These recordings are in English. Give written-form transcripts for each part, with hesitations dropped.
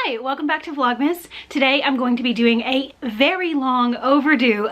Hi, welcome back to Vlogmas. Today I'm going to be doing a very long overdue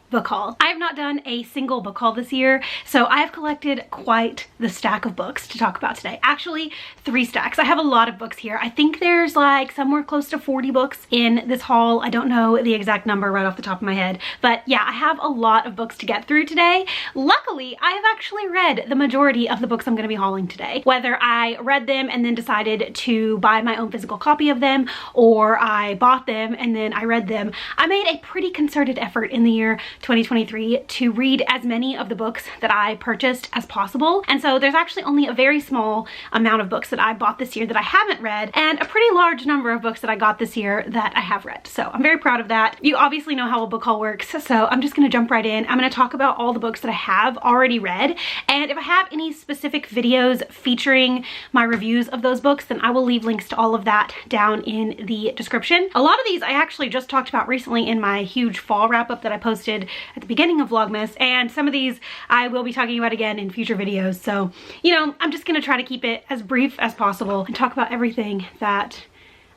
book haul. I have not done a single book haul this year, so I have collected quite the stack of books to talk about today. Actually, 3 stacks. I have a lot of books here. I think there's like somewhere close to 40 books in this haul. I don't know the exact number right off the top of my head, but yeah, I have a lot of books to get through today. Luckily, I have actually read the majority of the books I'm going to be hauling today. Whether I read them and then decided to buy my own physical copy of them, or I bought them and then I read them, I made a pretty concerted effort in the year 2023 to read as many of the books that I purchased as possible. And so there's actually only a very small amount of books that I bought this year that I haven't read, and a pretty large number of books that I got this year that I have read. So I'm very proud of that. You obviously know how a book haul works, so I'm just going to jump right in. I'm going to talk about all the books that I have already read, and if I have any specific videos featuring my reviews of those books, then I will leave links to all of that down in the description. A lot of these I actually just talked about recently in my huge fall wrap-up that I posted at the beginning of Vlogmas, and some of these I will be talking about again in future videos. So, you know, I'm just gonna try to keep it as brief as possible and talk about everything that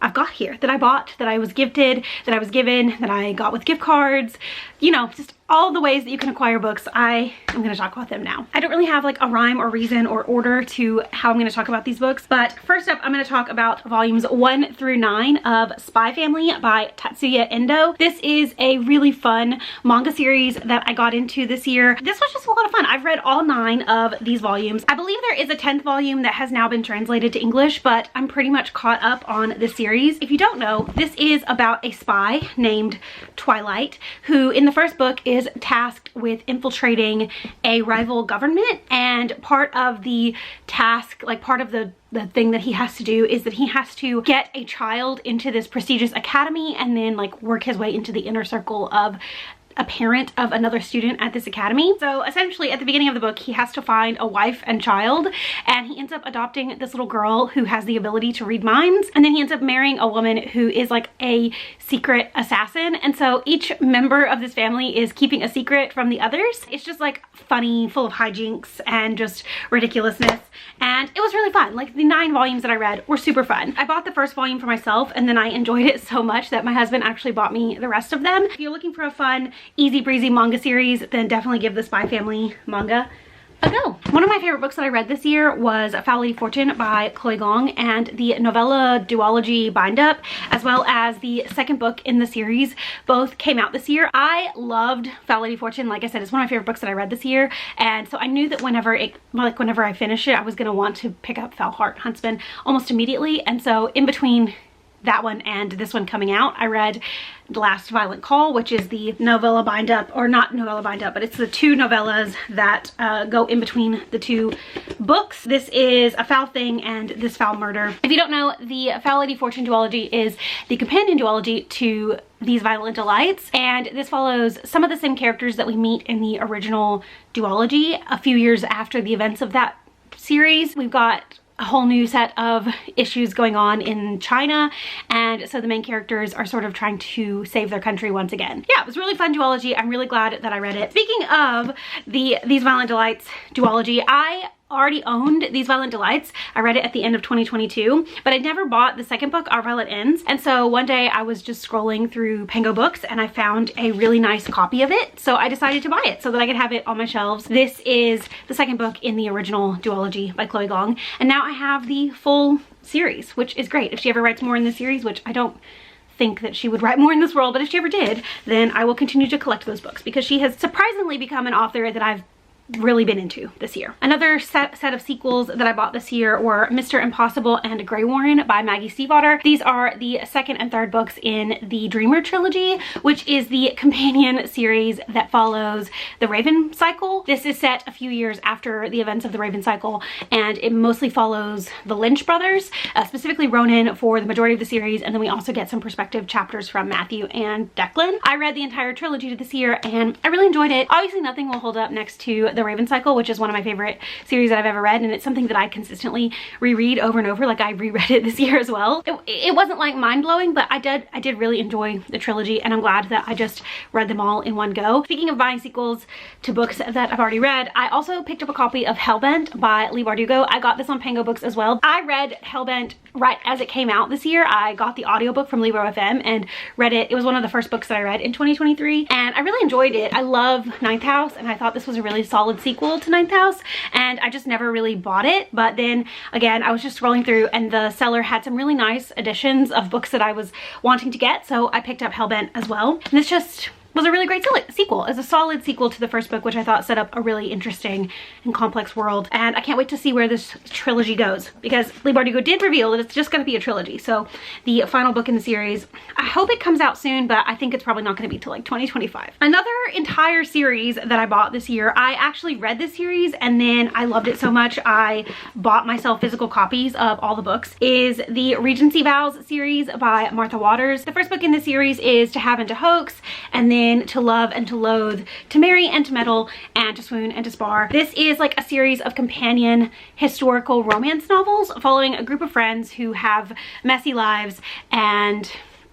I've got here, that I bought, that I was gifted, that I was given, that I got with gift cards, you know, just all the ways that you can acquire books. I am going to talk about them now. I don't really have like a rhyme or reason or order to how I'm going to talk about these books, but first up I'm going to talk about volumes 1 through 9 of Spy Family by Tatsuya Endo. This is a really fun manga series that I got into this year. This was just a lot of fun. I've read all 9 of these volumes. I believe there is a 10th volume that has now been translated to English, but I'm pretty much caught up on this series. If you don't know, this is about a spy named Twilight, who in the first book is tasked with infiltrating a rival government, and part of the task, like part of the thing that he has to do, is that he has to get a child into this prestigious academy and then like work his way into the inner circle of a parent of another student at this academy. So essentially at the beginning of the book he has to find a wife and child, and he ends up adopting this little girl who has the ability to read minds, and then he ends up marrying a woman who is like a secret assassin, and so each member of this family is keeping a secret from the others. It's just like funny, full of hijinks and just ridiculousness, and it was really fun. Like the 9 volumes that I read were super fun. I bought the first volume for myself and then I enjoyed it so much that my husband actually bought me the rest of them. If you're looking for a fun, easy breezy manga series, then definitely give the Spy Family manga a go. One of my favorite books that I read this year was Foul Lady Fortune by Chloe Gong, and the novella duology bind up, as well as the second book in the series, both came out this year. I loved Foul Lady Fortune. Like I said, it's one of my favorite books that I read this year, and so I knew that whenever I finish it, I was going to want to pick up Foul Heart Huntsman almost immediately. And so in between that one and this one coming out, I read The Last Violent Call, which is the novella bind up, or not novella bind up, but it's the 2 novellas that go in between the 2 books. This is A Foul Thing and This Foul Murder. If you don't know, the Foul Lady Fortune duology is the companion duology to These Violent Delights, and this follows some of the same characters that we meet in the original duology a few years after the events of that series. We've got a whole new set of issues going on in China, and so the main characters are sort of trying to save their country once again. Yeah, it was really fun duology. I'm really glad that I read it. Speaking of the These Violent Delights duology, I already owned These Violent Delights. I read it at the end of 2022, but I never bought the second book, Our Violet Ends. And so one day I was just scrolling through Pango Books and I found a really nice copy of it. So I decided to buy it so that I could have it on my shelves. This is the second book in the original duology by Chloe Gong. And now I have the full series, which is great. If she ever writes more in this series, which I don't think that she would write more in this world, but if she ever did, then I will continue to collect those books because she has surprisingly become an author that I've really been into this year. Another set of sequels that I bought this year were Mr. Impossible and Grey Warren by Maggie Stiefvater. These are the second and third books in the Dreamer trilogy, which is the companion series that follows the Raven cycle. This is set a few years after the events of the Raven cycle, and it mostly follows the Lynch brothers, specifically Ronan for the majority of the series, and then we also get some perspective chapters from Matthew and Declan. I read the entire trilogy this year and I really enjoyed it. Obviously nothing will hold up next to the Raven cycle, which is one of my favorite series that I've ever read, and it's something that I consistently reread over and over. Like I reread it this year as well. It wasn't like mind-blowing, but I did really enjoy the trilogy, and I'm glad that I just read them all in one go. Speaking of buying sequels to books that I've already read, I also picked up a copy of Hellbent by Leigh Bardugo. I got this on Pango Books as well. I read Hellbent right as it came out this year. I got the audiobook from Libro FM and read it. It was one of the first books that I read in 2023 and I really enjoyed it. I love Ninth House and I thought this was a really solid sequel to Ninth House, and I just never really bought it. But then again, I was just scrolling through and the seller had some really nice editions of books that I was wanting to get, so I picked up Hellbent as well. And this just was a really great sequel. It's a solid sequel to the first book, which I thought set up a really interesting and complex world. And I can't wait to see where this trilogy goes, because Lee Bardugo did reveal that it's just going to be a trilogy. So the final book in the series, I hope it comes out soon, but I think it's probably not going to be till like 2025. Another entire series that I bought this year, I actually read this series and then I loved it so much I bought myself physical copies of all the books, is the Regency Vows series by Martha Waters. The first book in the series is To Have and to Hoax, and then To Love and to Loathe, To Marry and to Meddle, and To Swoon and to Spar. This is like a series of companion historical romance novels following a group of friends who have messy lives and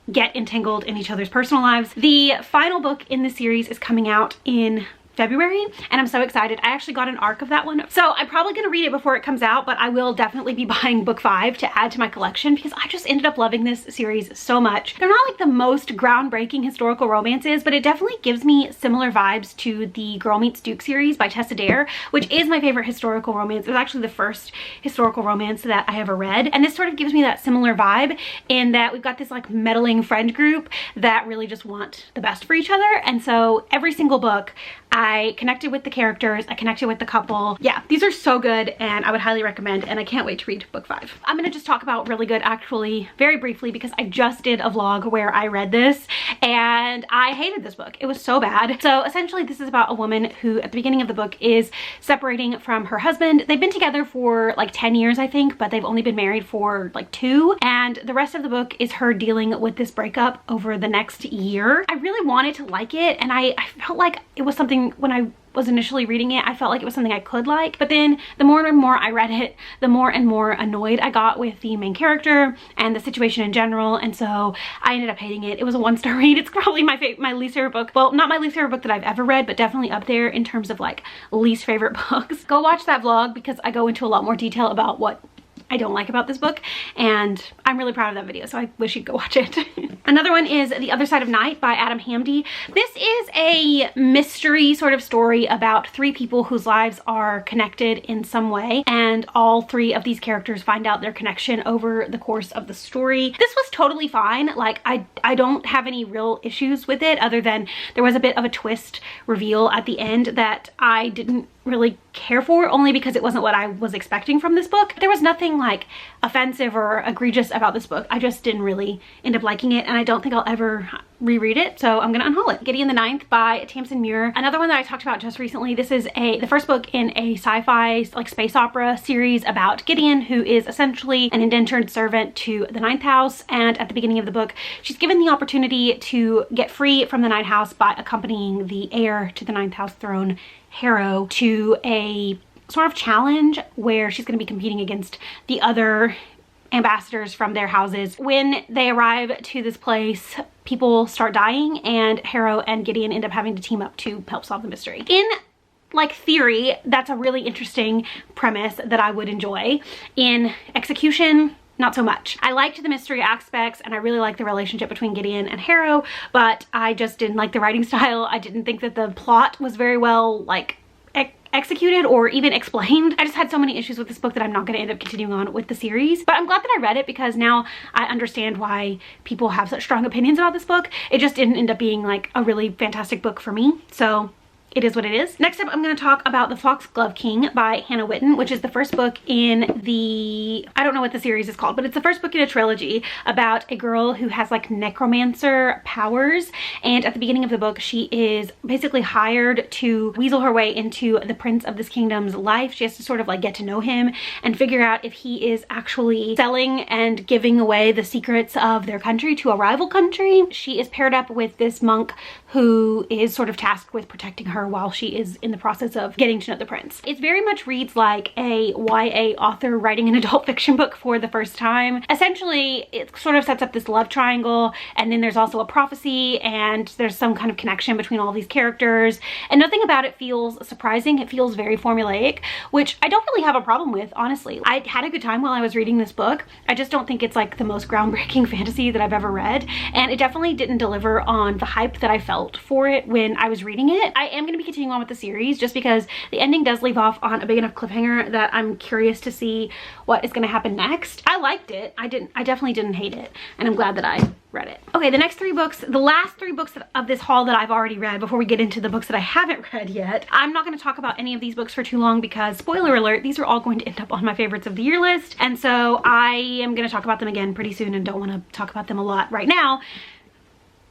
get entangled in each other's personal lives. The final book in the series is coming out in February and I'm so excited. I actually got an arc of that one, so I'm probably going to read it before it comes out, but I will definitely be buying book 5 to add to my collection because I just ended up loving this series so much. They're not like the most groundbreaking historical romances, but it definitely gives me similar vibes to the Girl Meets Duke series by Tessa Dare, which is my favorite historical romance. It was actually the first historical romance that I ever read, and this sort of gives me that similar vibe in that we've got this like meddling friend group that really just want the best for each other. And so every single book I connected with the characters, I connected with the couple. Yeah, these are so good and I would highly recommend, and I can't wait to read book 5. I'm gonna just talk about Really Good actually very briefly because I just did a vlog where I read this and I hated this book. It was so bad. So essentially this is about a woman who at the beginning of the book is separating from her husband. They've been together for like 10 years I think, but they've only been married for like 2, and the rest of the book is her dealing with this breakup over the next year. I really wanted to like it and I felt like it was something, when I was initially reading it, I felt like it was something I could like, but then the more and more I read it, the more and more annoyed I got with the main character and the situation in general, and so I ended up hating it. It was a 1-star read. It's probably my least favorite book. Well, not my least favorite book that I've ever read, but definitely up there in terms of like least favorite books. Go watch that vlog because I go into a lot more detail about what I don't like about this book, and I'm really proud of that video, so I wish you'd go watch it. Another one is The Other Side of Night by Adam Hamdy. This is a mystery sort of story about 3 people whose lives are connected in some way, and all 3 of these characters find out their connection over the course of the story. This was totally fine. Like I don't have any real issues with it other than there was a bit of a twist reveal at the end that I didn't really care for, only because it wasn't what I was expecting from this book. There was nothing like offensive or egregious about this book. I just didn't really end up liking it, and I don't think I'll ever reread it, so I'm gonna unhaul it. Gideon the Ninth by Tamsin Muir. Another one that I talked about just recently. This is the first book in a sci-fi like space opera series about Gideon, who is essentially an indentured servant to the Ninth House, and at the beginning of the book she's given the opportunity to get free from the Ninth House by accompanying the heir to the Ninth House throne, Harrow, to a sort of challenge where she's going to be competing against the other ambassadors from their houses. When they arrive to this place, people start dying, and Harrow and Gideon end up having to team up to help solve the mystery. In like theory, that's a really interesting premise that I would enjoy. In execution, not so much. I liked the mystery aspects and I really liked the relationship between Gideon and Harrow, but I just didn't like the writing style. I didn't think that the plot was very well like executed or even explained. I just had so many issues with this book that I'm not going to end up continuing on with the series, but I'm glad that I read it because now I understand why people have such strong opinions about this book. It just didn't end up being like a really fantastic book for me, so it is what it is. Next up, I'm going to talk about The Foxglove King by Hannah Whitten, which is the first book in the, I don't know what the series is called, but it's the first book in a trilogy about a girl who has like necromancer powers. And at the beginning of the book, she is basically hired to weasel her way into the Prince of this Kingdom's life. She has to sort of like get to know him and figure out if he is actually selling and giving away the secrets of their country to a rival country. She is paired up with this monk who is sort of tasked with protecting her her while she is in the process of getting to know the prince. It very much reads like a YA author writing an adult fiction book for the first time. Essentially, it sort of sets up this love triangle, and then there's also a prophecy, and there's some kind of connection between all these characters, and nothing about it feels surprising. It feels very formulaic, which I don't really have a problem with, honestly. I had a good time while I was reading this book. I just don't think it's like the most groundbreaking fantasy that I've ever read, and it definitely didn't deliver on the hype that I felt for it when I was reading it. I am going to be continuing on with the series just because the ending does leave off on a big enough cliffhanger that I'm curious to see what is going to happen next. I liked it. I definitely didn't hate it, and I'm glad that I read it. Okay, the next 3 books, the last 3 books of this haul that I've already read before we get into the books that I haven't read yet. I'm not going to talk about any of these books for too long because, spoiler alert, these are all going to end up on my favorites of the year list, and so I am going to talk about them again pretty soon and don't want to talk about them a lot right now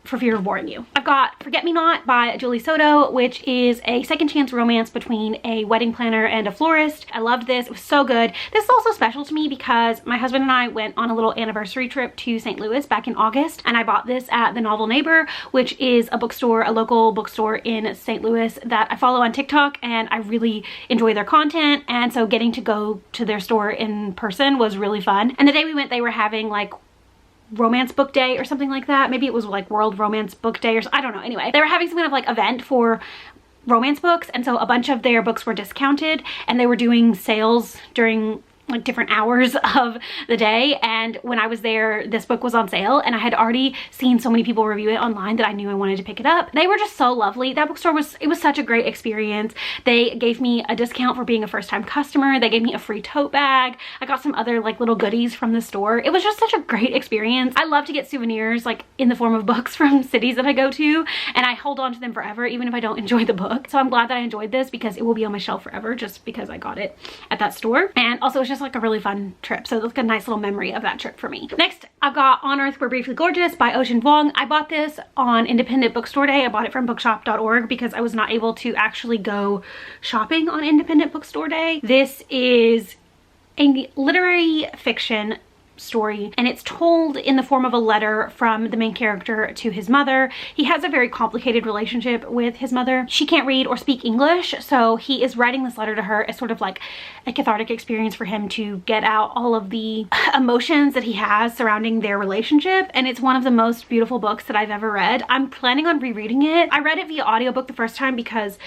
for fear of boring you. I've got Forget Me Not by Julie Soto, which is a second chance romance between a wedding planner and a florist. I loved this. It was so good. This is also special to me because my husband and I went on a little anniversary trip to St. Louis back in August, and I bought this at The Novel Neighbor, which is a bookstore, a local bookstore in St. Louis that I follow on TikTok, and I really enjoy their content, and so getting to go to their store in person was really fun. And the day we went, they were having like romance book day or something like that. Maybe it was like World Romance Book Day or I don't know. Anyway, they were having some kind of like event for romance books, and so a bunch of their books were discounted, and they were doing sales during like different hours of the day, and when I was there this book was on sale, and I had already seen so many people review it online that I knew I wanted to pick it up. They were just so lovely. That bookstore was such a great experience. They gave me a discount for being a first-time customer. They gave me a free tote bag. I got some other like little goodies from the store. It was just such a great experience. I love to get souvenirs like in the form of books from cities that I go to, and I hold on to them forever even if I don't enjoy the book. So I'm glad that I enjoyed this because it will be on my shelf forever just because I got it at that store. And also it's just like a really fun trip, so it's like a nice little memory of that trip for me. Next, I've got On Earth We're Briefly Gorgeous by Ocean Vuong. I bought this on Independent Bookstore Day. I bought it from bookshop.org because I was not able to actually go shopping on Independent Bookstore Day. This is a literary fiction story, and it's told in the form of a letter from the main character to his mother. He has a very complicated relationship with his mother. She can't read or speak English, so he is writing this letter to her as sort of like a cathartic experience for him to get out all of the emotions that he has surrounding their relationship, and it's one of the most beautiful books that I've ever read. I'm planning on rereading it. I read it via audiobook the first time because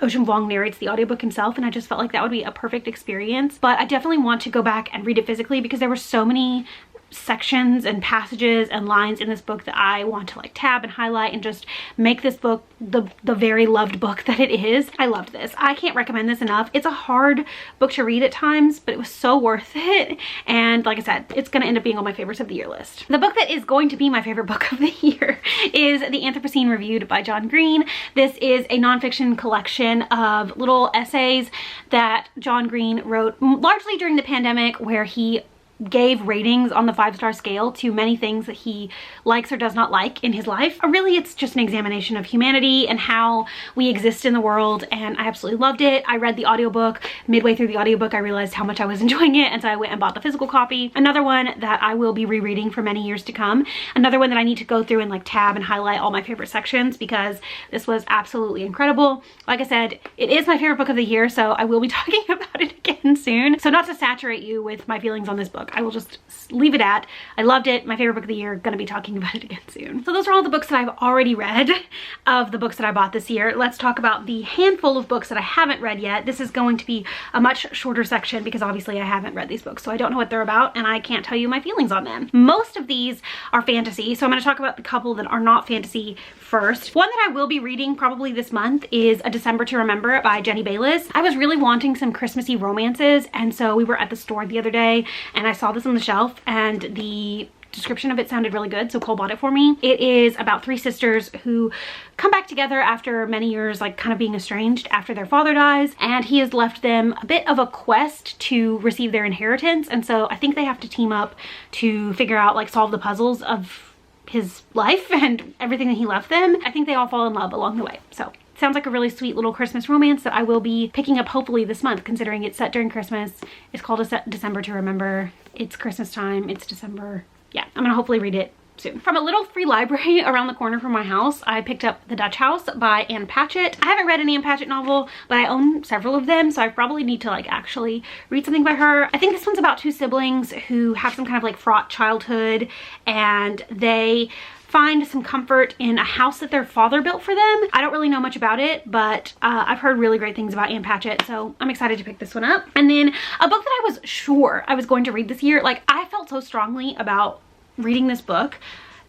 Ocean Vuong narrates the audiobook himself, and I just felt like that would be a perfect experience, but I definitely want to go back and read it physically because there were so many sections and passages and lines in this book that I want to like tab and highlight and just make this book the very loved book that it is. I loved this. I can't recommend this enough. It's a hard book to read at times, but it was so worth it, and like I said, it's gonna end up being on my favorites of the year list. The book that is going to be my favorite book of the year is The Anthropocene Reviewed by John Green. This is a nonfiction collection of little essays that John Green wrote largely during the pandemic, where he gave ratings on the 5-star scale to many things that he likes or does not like in his life. Really, it's just an examination of humanity and how we exist in the world, and I absolutely loved it. I read the audiobook. Midway through the audiobook, I realized how much I was enjoying it, and so I went and bought the physical copy. Another one that I will be rereading for many years to come. Another one that I need to go through and like tab and highlight all my favorite sections because this was absolutely incredible. Like I said, it is my favorite book of the year, so I will be talking about it again soon. So not to saturate you with my feelings on this book, I will just leave it at, I loved it, my favorite book of the year, gonna be talking about it again soon. So those are all the books that I've already read of the books that I bought this year. Let's talk about the handful of books that I haven't read yet. This is going to be a much shorter section because obviously I haven't read these books, so I don't know what they're about and I can't tell you my feelings on them. Most of these are fantasy, so I'm gonna talk about the couple that are not fantasy first. One that I will be reading probably this month is A December to Remember by Jenny Bayliss. I was really wanting some Christmassy romances, and so we were at the store the other day and I saw this on the shelf and the description of it sounded really good, so Cole bought it for me. It is about 3 sisters who come back together after many years like kind of being estranged after their father dies, and he has left them a bit of a quest to receive their inheritance, and so I think they have to team up to figure out like solve the puzzles of his life and everything that he left them. I think they all fall in love along the way, so sounds like a really sweet little Christmas romance that I will be picking up hopefully this month, considering it's set during Christmas. It's called December to Remember. It's Christmas time. It's December. Yeah, I'm gonna hopefully read it soon. From a little free library around the corner from my house, I picked up The Dutch House by Ann Patchett. I haven't read an Ann Patchett novel, but I own several of them, so I probably need to like actually read something by her. I think this one's about two siblings who have some kind of like fraught childhood, and they find some comfort in a house that their father built for them. I don't really know much about it, but I've heard really great things about Ann Patchett, so I'm excited to pick this one up. And then a book that I was sure I was going to read this year, like I felt so strongly about reading this book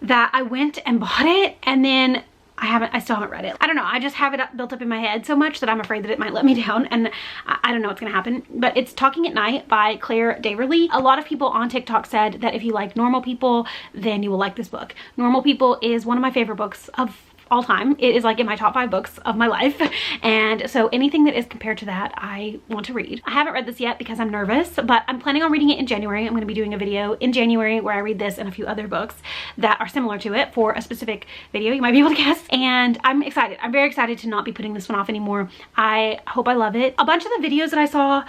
that I went and bought it, and then I still haven't read it. I don't know, I just have it built up in my head so much that I'm afraid that it might let me down, and I don't know what's gonna happen. But it's Talking at Night by Claire Daverly. A lot of people on TikTok said that if you like Normal People, then you will like this book. Normal People is one of my favorite books of all time. It is like in my top 5 books of my life, and so anything that is compared to that I want to read. I haven't read this yet because I'm nervous, but I'm planning on reading it in January. I'm going to be doing a video in January where I read this and a few other books that are similar to it for a specific video, you might be able to guess, and I'm excited. I'm very excited to not be putting this one off anymore. I hope I love it. A bunch of the videos that I saw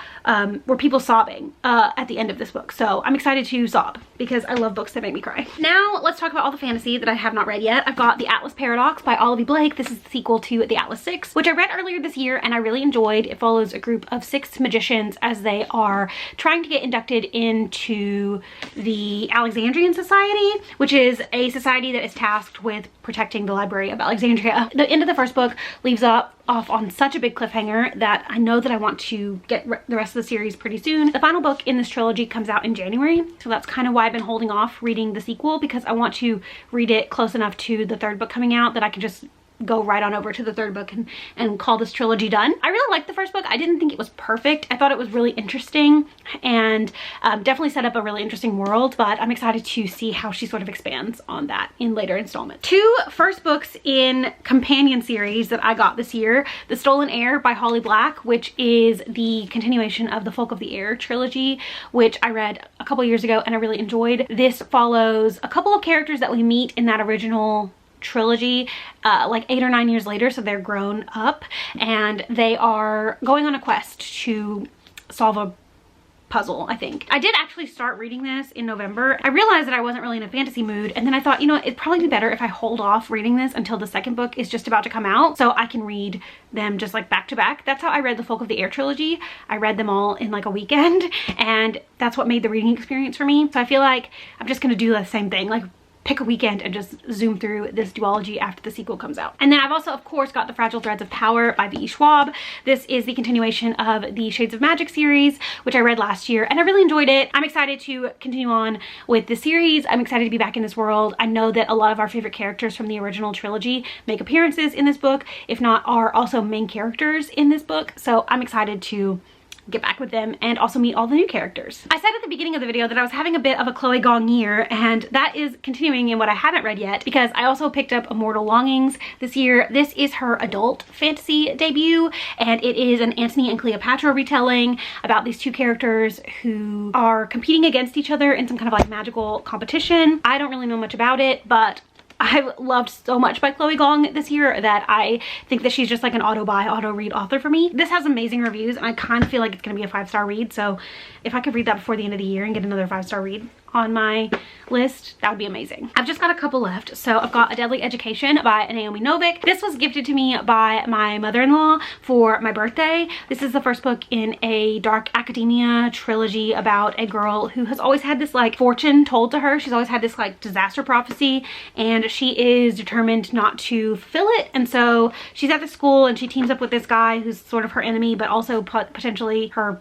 were people sobbing at the end of this book, so I'm excited to sob because I love books that make me cry. Now let's talk about all the fantasy that I have not read yet. I've got The Atlas Paradox by Olivia Blake. This is the sequel to The Atlas 6, which I read earlier this year and I really enjoyed. It follows a group of 6 magicians as they are trying to get inducted into the Alexandrian Society, which is a society that is tasked with protecting the Library of Alexandria. The end of the first book leaves off on such a big cliffhanger that I know that I want to get the rest of the series pretty soon. The final book in this trilogy comes out in January, so that's kind of why I've been holding off reading the sequel, because I want to read it close enough to the 3rd book coming out that I can just go right on over to the 3rd book and call this trilogy done. I really liked the first book. I didn't think it was perfect. I thought it was really interesting and definitely set up a really interesting world, but I'm excited to see how she sort of expands on that in later installments. 2 first books in companion series that I got this year: The Stolen Heir by Holly Black, which is the continuation of the Folk of the Air trilogy, which I read a couple years ago and I really enjoyed. This follows a couple of characters that we meet in that original trilogy like 8 or 9 years later, so they're grown up and they are going on a quest to solve a puzzle, I think. I did actually start reading this in November. I realized that I wasn't really in a fantasy mood, and then I thought, you know, it'd probably be better if I hold off reading this until the 2nd book is just about to come out, so I can read them just like back to back. That's how I read the Folk of the Air trilogy. I read them all in like a weekend, and that's what made the reading experience for me. So I feel like I'm just gonna do the same thing, like pick a weekend and just zoom through this duology after the sequel comes out. And then I've also, of course, got The Fragile Threads of Power by V.E. Schwab. This is the continuation of the Shades of Magic series, which I read last year, and I really enjoyed it. I'm excited to continue on with the series. I'm excited to be back in this world. I know that a lot of our favorite characters from the original trilogy make appearances in this book, if not are also main characters in this book, so I'm excited to get back with them and also meet all the new characters. I said at the beginning of the video that I was having a bit of a Chloe Gong year, and that is continuing in what I haven't read yet because I also picked up Immortal Longings this year. This is her adult fantasy debut, and it is an Antony and Cleopatra retelling about these 2 characters who are competing against each other in some kind of like magical competition. I don't really know much about it, but I've loved so much by Chloe Gong this year that I think that she's just like an auto-buy, auto-read author for me. This has amazing reviews and I kind of feel like it's gonna be a 5-star read, so if I could read that before the end of the year and get another 5-star read on my list, that would be amazing. I've just got a couple left. So I've got A Deadly Education by Naomi Novik. This was gifted to me by my mother-in-law for my birthday. This is the first book in a dark academia trilogy about a girl who has always had this like fortune told to her. She's always had this like disaster prophecy, and she is determined not to fulfill it. And so she's at the school and she teams up with this guy who's sort of her enemy, but also potentially her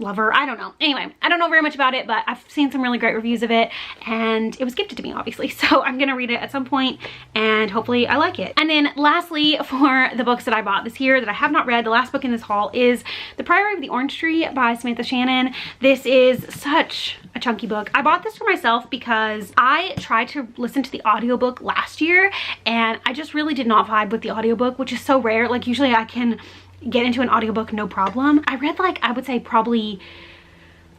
lover. I don't know. Anyway, I don't know very much about it, but I've seen some really great reviews of it and it was gifted to me, obviously, so I'm gonna read it at some point and hopefully I like it. And then lastly, for the books that I bought this year that I have not read, the last book in this haul is The Priory of the Orange Tree by Samantha Shannon. This is such a chunky book. I bought this for myself because I tried to listen to the audiobook last year and I just really did not vibe with the audiobook, which is so rare. Like usually I can get into an audiobook no problem. I read like, I would say probably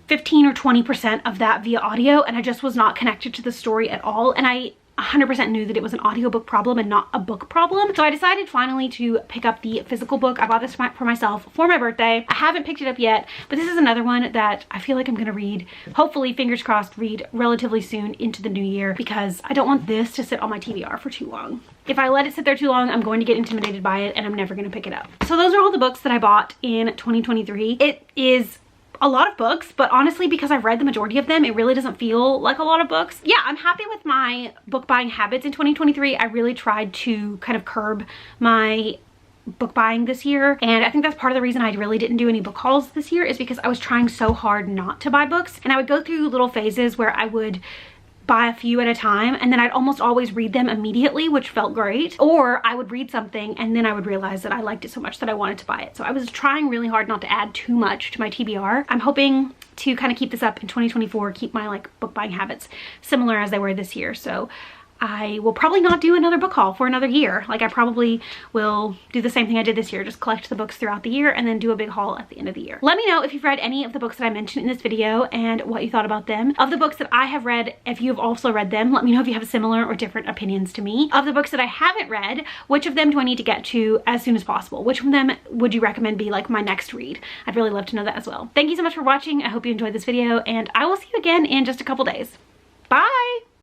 15 or 20% of that via audio, and I just was not connected to the story at all. And I 100% knew that it was an audiobook problem and not a book problem. So I decided finally to pick up the physical book. I bought this for myself for my birthday. I haven't picked it up yet, but this is another one that I feel like I'm gonna read, hopefully, fingers crossed, read relatively soon into the new year, because I don't want this to sit on my TBR for too long. If I let it sit there too long, I'm going to get intimidated by it and I'm never gonna pick it up. So those are all the books that I bought in 2023. It is a lot of books, but honestly, because I've read the majority of them, it really doesn't feel like a lot of books. Yeah, I'm happy with my book buying habits in 2023. I really tried to kind of curb my book buying this year, and I think that's part of the reason I really didn't do any book hauls this year, is because I was trying so hard not to buy books, and I would go through little phases where I would buy a few at a time, and then I'd almost always read them immediately, which felt great. Or I would read something and then I would realize that I liked it so much that I wanted to buy it. So I was trying really hard not to add too much to my TBR. I'm hoping to kind of keep this up in 2024, keep my like book buying habits similar as they were this year. So I will probably not do another book haul for another year. Like, I probably will do the same thing I did this year, just collect the books throughout the year and then do a big haul at the end of the year. Let me know if you've read any of the books that I mentioned in this video and what you thought about them. Of the books that I have read, if you've also read them, let me know if you have similar or different opinions to me. Of the books that I haven't read, which of them do I need to get to as soon as possible? Which of them would you recommend be like my next read? I'd really love to know that as well. Thank you so much for watching. I hope you enjoyed this video, and I will see you again in just a couple days. Bye!